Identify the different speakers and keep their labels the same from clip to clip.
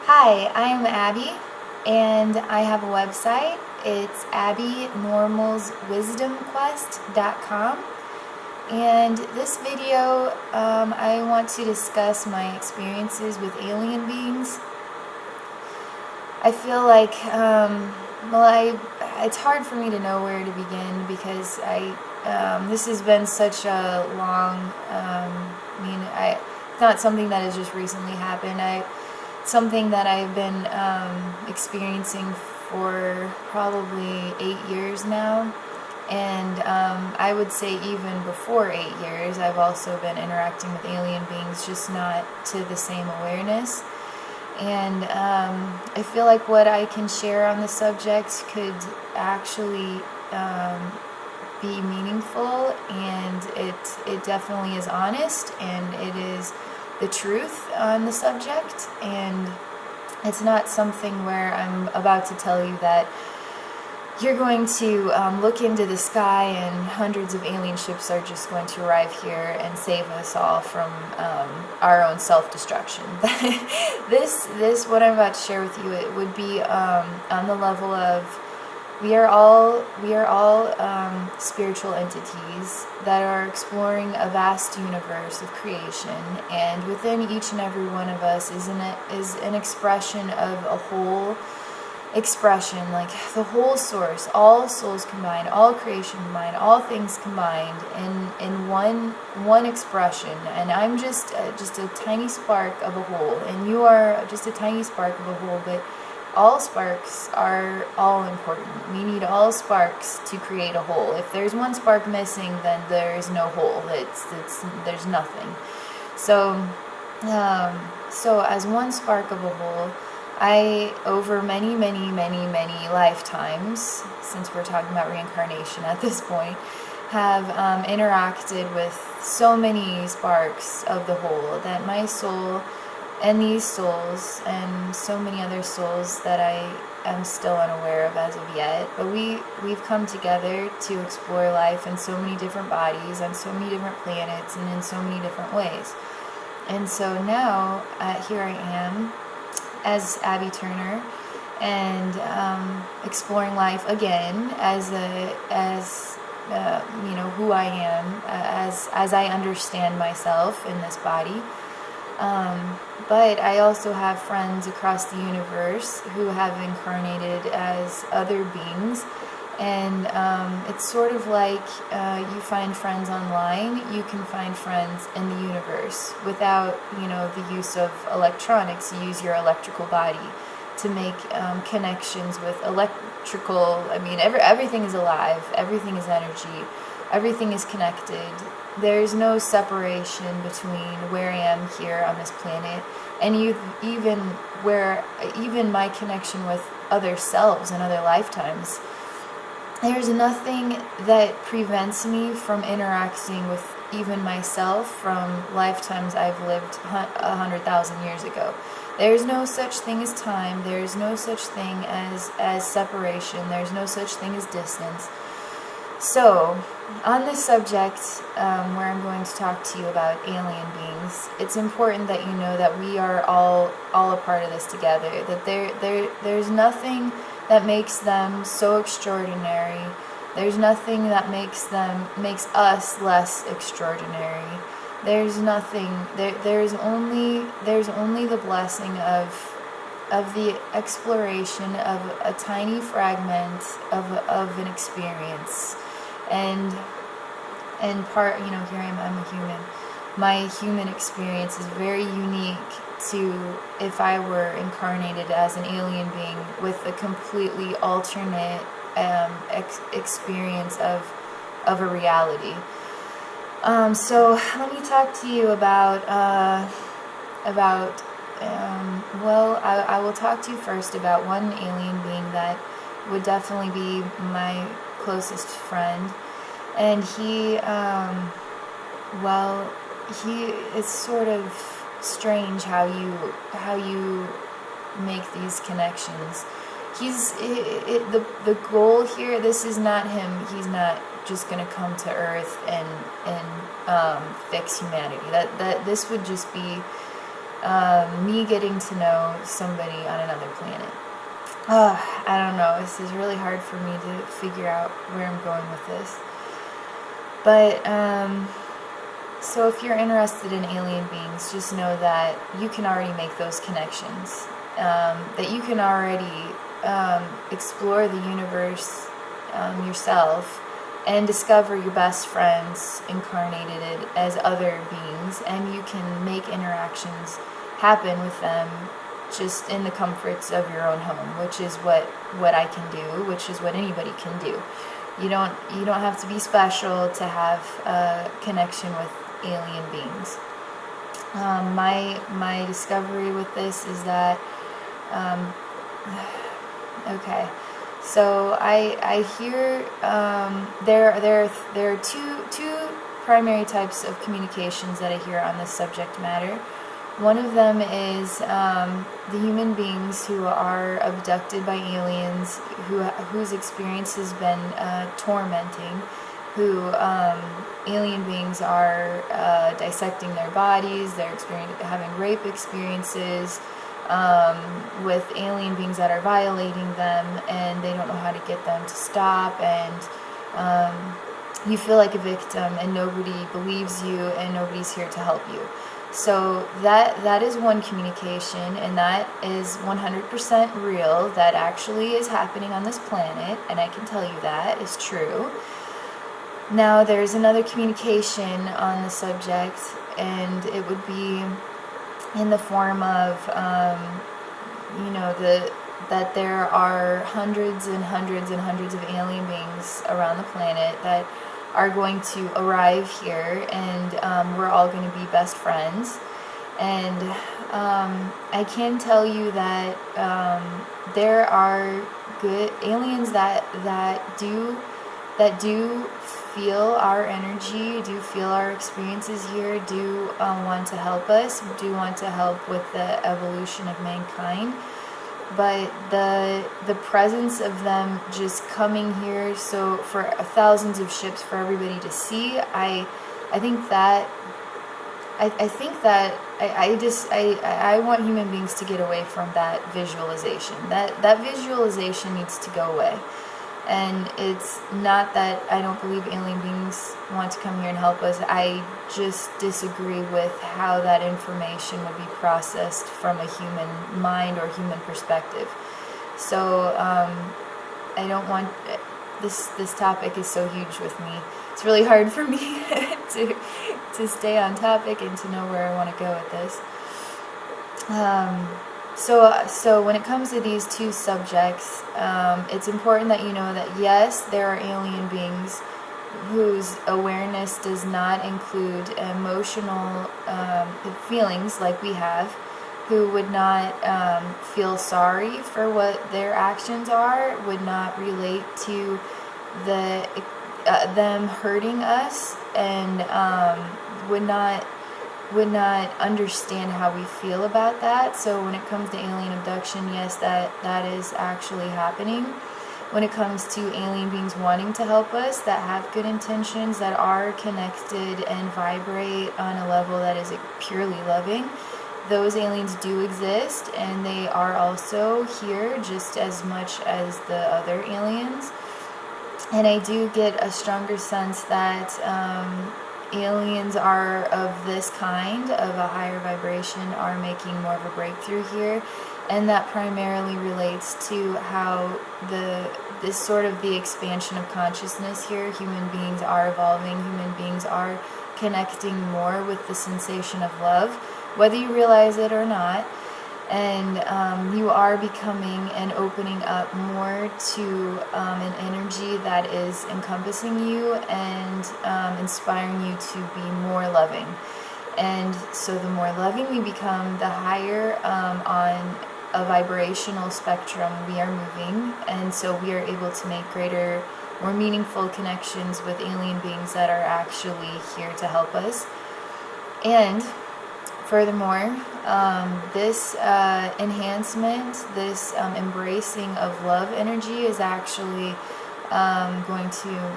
Speaker 1: Hi, I'm Abby, and I have a website. It's abbynormalswisdomquest.com. And this video, I want to discuss my experiences with alien beings. I feel like, it's hard for me to know where to begin because this has been such a long, it's not something that has just recently happened. Something that I've been experiencing for probably 8 years now. And I would say even before 8 years, I've also been interacting with alien beings, just not to the same awareness. And I feel like what I can share on the subject could actually be meaningful, and it definitely is honest, and it is the truth on the subject. And it's not something where I'm about to tell you that you're going to look into the sky and hundreds of alien ships are just going to arrive here and save us all from our own self-destruction. This what I'm about to share with you, it would be on the level of we are all spiritual entities that are exploring a vast universe of creation, and within each and every one of us is an expression of a whole expression, like the whole source, all souls combined, all creation combined, all things combined in one expression. And I'm just a tiny spark of a whole, and you are just a tiny spark of a whole, but all sparks are all important. We need all sparks to create a whole. If there's one spark missing, then there is no whole. There's nothing. So as one spark of a whole, I, over many lifetimes, since we're talking about reincarnation at this point, have interacted with so many sparks of the whole that my soul and these souls and so many other souls that I am still unaware of as of yet, but we've come together to explore life in so many different bodies, on so many different planets, and in so many different ways. And so now, here I am, as Abby Turner, and exploring life again as who I am, as I understand myself in this body. But I also have friends across the universe who have incarnated as other beings, and it's sort of like you find friends online, you can find friends in the universe without the use of electronics. You use your electrical body to make connections with electrical. Everything is alive, everything is energy, everything is connected. There's no separation between where I am here on this planet and even my connection with other selves and other lifetimes. There's nothing that prevents me from interacting with even myself from lifetimes I've lived 100,000 years ago. There's no such thing as time. There's no such thing as separation. There's no such thing as distance. So, on this subject, where I'm going to talk to you about alien beings, it's important that you know that we are all a part of this together. That there's nothing that makes them so extraordinary. There's nothing that makes us less extraordinary. There's nothing. There's only the blessing of the exploration of a tiny fragment of an experience. And part, here I am, I'm a human. My human experience is very unique to if I were incarnated as an alien being with a completely alternate experience of a reality. So let me talk to you about I will talk to you first about one alien being that would definitely be my closest friend, and it's sort of strange how you make these connections. The goal here, this is not him. He's not just going to come to Earth and fix humanity. That this would just be me getting to know somebody on another planet. I don't know. This is really hard for me to figure out where I'm going with this. But, so if you're interested in alien beings, just know that you can already make those connections. That you can already explore the universe yourself and discover your best friends incarnated as other beings, and you can make interactions happen with them just in the comforts of your own home, which is what I can do, which is what anybody can do. You don't have to be special to have a connection with alien beings. My discovery with this is that okay, so I hear there are two primary types of communications that I hear on this subject matter. One of them is the human beings who are abducted by aliens, whose experience has been tormenting, who alien beings are dissecting their bodies, they're having rape experiences with alien beings that are violating them, and they don't know how to get them to stop, and you feel like a victim, and nobody believes you, and nobody's here to help you. So that is one communication, and that is 100% real. That actually is happening on this planet, and I can tell you that is true. Now, there's another communication on the subject, and it would be in the form of, that there are hundreds and hundreds and hundreds of alien beings around the planet that are going to arrive here, and we're all going to be best friends. And I can tell you that there are good aliens that do feel our energy, do feel our experiences here, do want to help us, do want to help with the evolution of mankind. But the presence of them just coming here, so for thousands of ships for everybody to see, I want human beings to get away from that visualization. That visualization needs to go away. And it's not that I don't believe alien beings want to come here and help us. I just disagree with how that information would be processed from a human mind or human perspective. So I don't want this topic is so huge with me. It's really hard for me to stay on topic and to know where I want to go with this. So when it comes to these two subjects, it's important that you know that yes, there are alien beings whose awareness does not include emotional feelings like we have, who would not feel sorry for what their actions are, would not relate to them hurting us, and would not understand how we feel about that. So when it comes to alien abduction, yes, that is actually happening. When it comes to alien beings wanting to help us, that have good intentions, that are connected and vibrate on a level that is purely loving, those aliens do exist, and they are also here just as much as the other aliens. And I do get a stronger sense that aliens are of this kind, of a higher vibration, are making more of a breakthrough here, and that primarily relates to how this sort of the expansion of consciousness here. Human beings are evolving, human beings are connecting more with the sensation of love, whether you realize it or not, and you are becoming and opening up more to an energy that is encompassing you and inspiring you to be more loving. And so the more loving we become, the higher on a vibrational spectrum we are moving, and so we are able to make greater, more meaningful connections with alien beings that are actually here to help us. And furthermore, this enhancement, this embracing of love energy is actually going to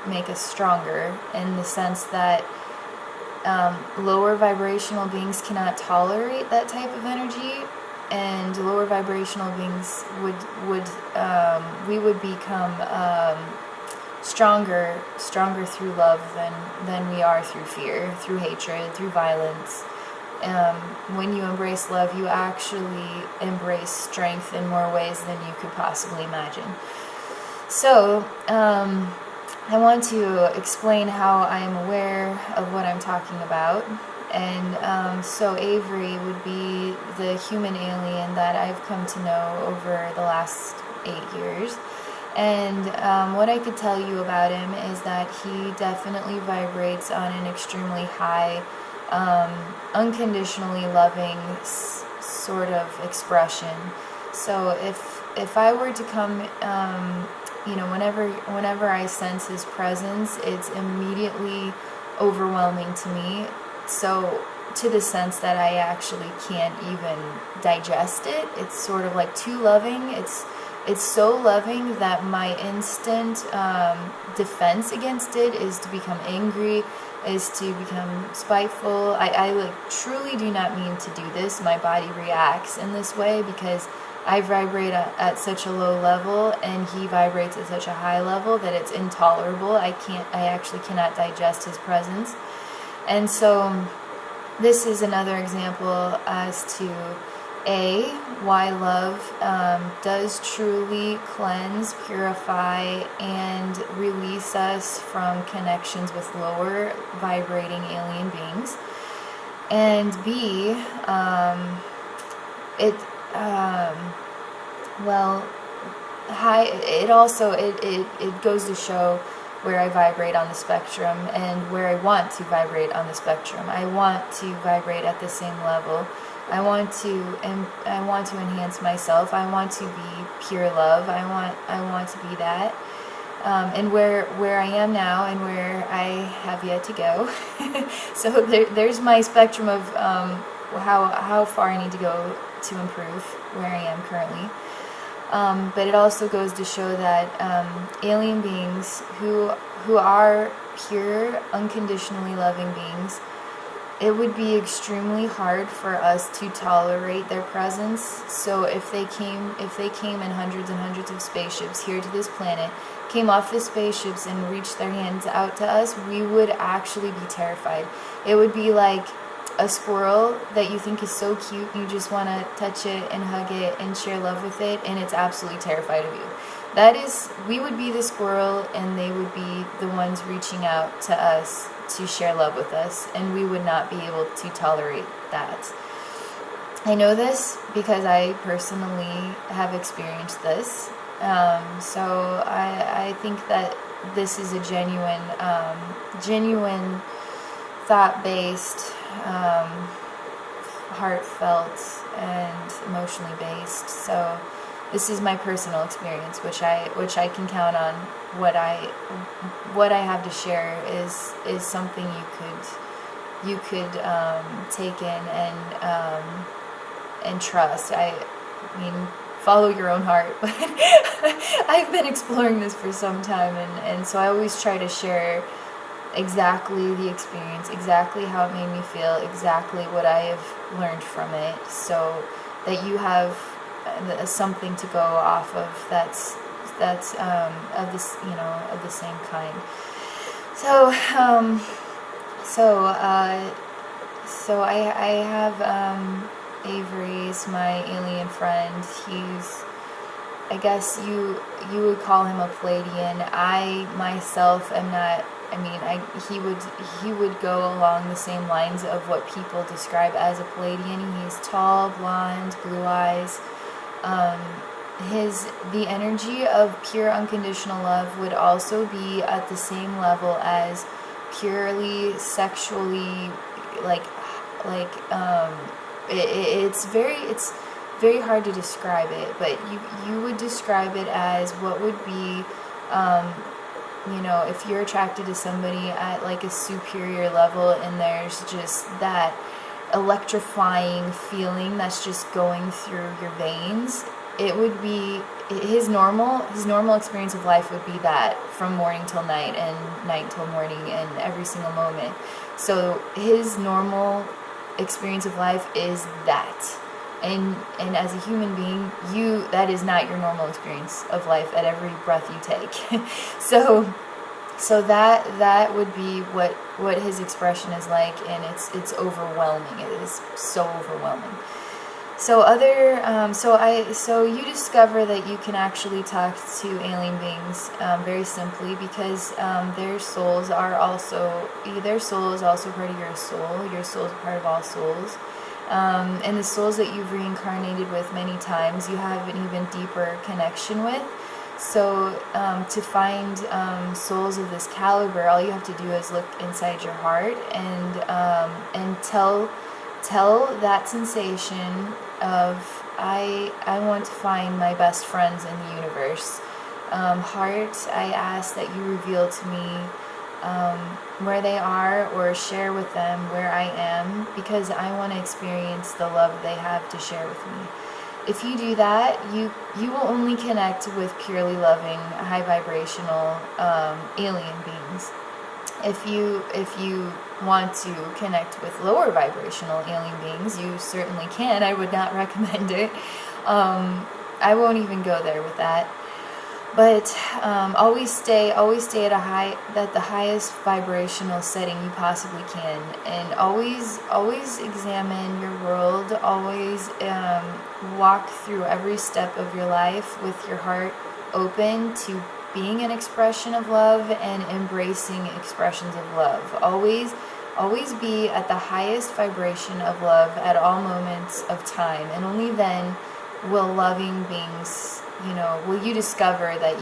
Speaker 1: make us stronger, in the sense that lower vibrational beings cannot tolerate that type of energy, and lower vibrational beings would we would become stronger through love than we are through fear, through hatred, through violence. When you embrace love, you actually embrace strength in more ways than you could possibly imagine. So, I want to explain how I am aware of what I'm talking about. And so Avery would be the human alien that I've come to know over the last 8 years. And what I could tell you about him is that he definitely vibrates on an extremely high, unconditionally loving sort of expression. So if I were to come, whenever I sense his presence, it's immediately overwhelming to me. So to the sense that I actually can't even digest it. It's sort of like too loving. It's so loving that my instant defense against it is to become angry, is to become spiteful. I like truly do not mean to do this. My body reacts in this way because I vibrate at such a low level and he vibrates at such a high level that it's intolerable. I actually cannot digest his presence. And so this is another example as to why love does truly cleanse, purify, and release us from connections with lower vibrating alien beings. And B, it goes to show where I vibrate on the spectrum and where I want to vibrate on the spectrum. I want to vibrate at the same level. I want to enhance myself. I want to be pure love. I want to be that. And where I am now and where I have yet to go. So there's my spectrum of how far I need to go to improve where I am currently. But it also goes to show that alien beings who are pure, unconditionally loving beings, it would be extremely hard for us to tolerate their presence. So if they came in hundreds and hundreds of spaceships here to this planet, came off the spaceships and reached their hands out to us, we would actually be terrified. It would be like a squirrel that you think is so cute, you just want to touch it and hug it and share love with it, and it's absolutely terrified of you. We would be the squirrel and they would be the ones reaching out to us to share love with us, and we would not be able to tolerate that. I know this because I personally have experienced this. So I think that this is a genuine thought-based, heartfelt, and emotionally based. So this is my personal experience, which I can count on. What I have to share is something you could take in and trust. I mean, follow your own heart. But I've been exploring this for some time, and so I always try to share exactly the experience, exactly how it made me feel, exactly what I have learned from it, so that you have something to go off of that's of this, of the same kind. So I have Avery's my alien friend. He's, I guess you would call him a Pleiadian. I myself am not. I mean, he would go along the same lines of what people describe as a Pleiadian. He's tall, blonde, blue eyes. The energy of pure unconditional love would also be at the same level as purely sexually, it's very hard to describe it, but you would describe it as what would be, if you're attracted to somebody at like a superior level and there's just that electrifying feeling that's just going through your veins, it would be his normal experience of life would be that, from morning till night and night till morning and every single moment. So his normal experience of life is that. And as a human being, that is not your normal experience of life at every breath you take. So that would be what his expression is like, and it's overwhelming. It is so overwhelming. So you discover that you can actually talk to alien beings very simply, because their soul is also part of your soul. Your soul is part of all souls. And the souls that you've reincarnated with many times, you have an even deeper connection with. So to find souls of this caliber, all you have to do is look inside your heart and tell that sensation of, I want to find my best friends in the universe. Heart, I ask that you reveal to me where they are, or share with them where I am, because I want to experience the love they have to share with me. If you do that, you will only connect with purely loving, high vibrational alien beings. If you want to connect with lower vibrational alien beings, you certainly can. I would not recommend it. I won't even go there with that. But always stay at the highest vibrational setting you possibly can, and always examine your world. Always walk through every step of your life with your heart open to being an expression of love and embracing expressions of love. Always be at the highest vibration of love at all moments of time, and only then will loving beings, will you discover that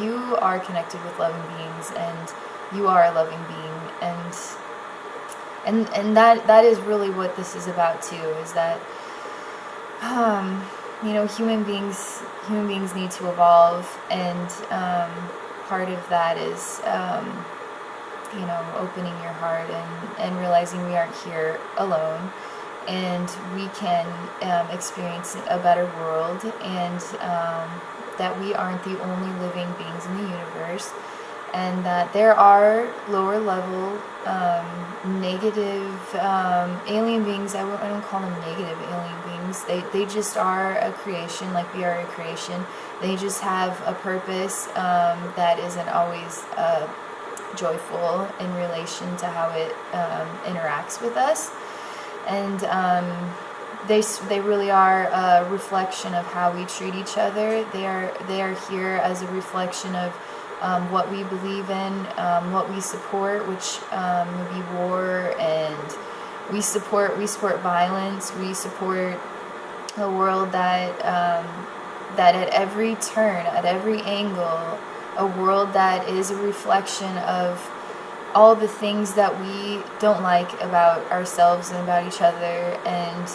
Speaker 1: you are connected with loving beings, and you are a loving being, and that is really what this is about too, is that human beings need to evolve, and part of that is opening your heart and realizing we aren't here alone, and we can experience a better world, and that we aren't the only living beings in the universe, and that there are lower level negative alien beings. I don't call them negative alien beings. They just are a creation, like we are a creation. They just have a purpose that isn't always joyful in relation to how it interacts with us. And they really are a reflection of how we treat each other. They are here as a reflection of what we believe in, what we support, which would be war, and we support violence. We support a world that at every turn, at every angle, a world that is a reflection of all the things that we don't like about ourselves and about each other, and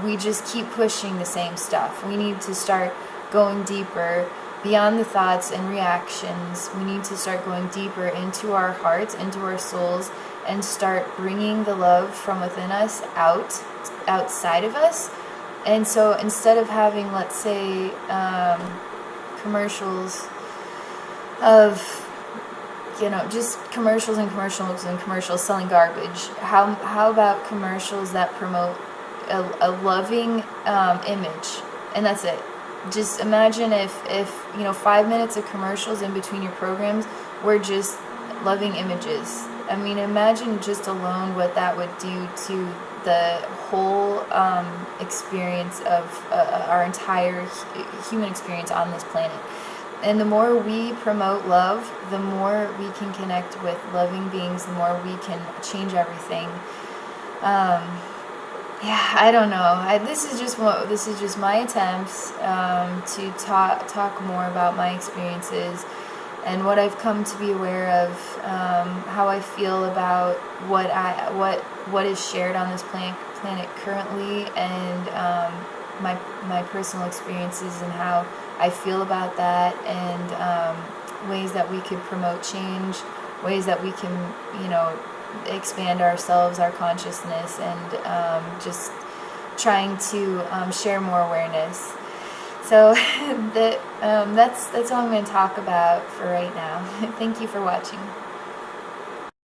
Speaker 1: we just keep pushing the same stuff. We need to start going deeper beyond the thoughts and reactions. We need to start going deeper into our hearts, into our souls, and start bringing the love from within us outside of us. And so instead of having, let's say, commercials of just commercials selling garbage, how about commercials that promote a loving image, and that's it. Just imagine if 5 minutes of commercials in between your programs were just loving images. I mean, imagine just alone what that would do to the whole experience of our entire human experience on this planet. And the more we promote love, the more we can connect with loving beings, the more we can change everything. I don't know. This is just my attempts to talk more about my experiences and what I've come to be aware of, how I feel about what is shared on this planet currently, and my personal experiences and how I feel about that, and ways that we could promote change, ways that we can, expand ourselves, our consciousness, and just trying to share more awareness. So that's all I'm going to talk about for right now. Thank you for watching.